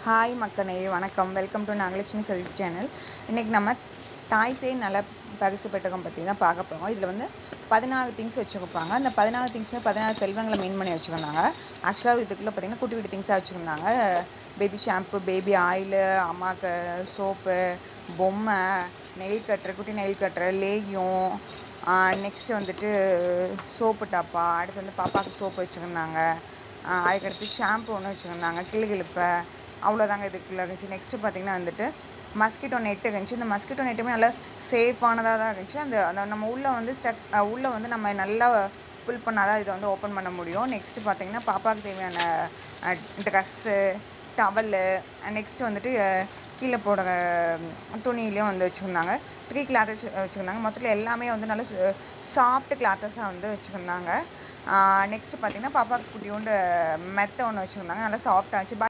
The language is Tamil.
ஹாய் மக்களே, வணக்கம். Welcome to Nagalakshmi Satish channel. இன்றைக்கி நம்ம தாய் சேய் நல பரிசு பெட்டகம் பற்றி தான் பார்க்க போகிறோம். இதில் வந்து 14 திங்ஸ் வச்சுருப்பாங்க. அந்த 14 திங்ஸுமே 16 செல்வங்களை மெயின் பண்ணி வச்சுருந்தாங்க. ஆக்சுவலாக இதுக்குள்ளே பார்த்திங்கன்னா குட்டி குட்டி திங்ஸாக வச்சுருந்தாங்க. பேபி ஷாம்பு, பேபி ஆயிலு, அம்மாவுக்கு சோப்பு, பொம்மை, நெயில் கட்டர், குட்டி நெயில் கட்டர், லேகியம், நெக்ஸ்ட்டு வந்துட்டு சோப்பு டப்பா, அடுத்து வந்து பாப்பாவுக்கு சோப்பு வச்சுருந்தாங்க. அதுக்கடுத்து ஷாம்பு ஒன்று வச்சுருந்தாங்க, கிளுகிழுப்பை, அவ்வளோதாங்க இதுக்குள்ளே இருந்துச்சு. நெக்ஸ்ட்டு பார்த்திங்கன்னா வந்துட்டு மஸ்கிட்டோ நெட்டு இருந்துச்சு. இந்த மஸ்கிட்டோ நெட்டுமே நல்லா சேஃபானதாக தான் இருந்துச்சு. அந்த நம்ம உள்ளே வந்து உள்ளே வந்து நம்ம நல்லா புல் பண்ணால் தான் இதை வந்து ஓப்பன் பண்ண முடியும். நெக்ஸ்ட்டு பார்த்திங்கன்னா பாப்பாவுக்கு தேவையான ட்ரெஸ்ஸு, டவலு, நெக்ஸ்ட்டு வந்துட்டு கீழே போடுற துணியிலையும் வந்து வச்சுருந்தாங்க. 3 கிளாத்தஸ் வச்சுருந்தாங்க. மொத்தத்தில் எல்லாமே வந்து நல்ல சாஃப்ட் கிளாத்தஸாக வந்து வச்சுருந்தாங்க. நெக்ஸ்ட்டு பார்த்திங்கன்னா பாப்பாவுக்கு குட்டியோண்டு மெத்தை ஒன்று வச்சுருந்தாங்க. நல்லா சாஃப்டாக இருந்துச்சு.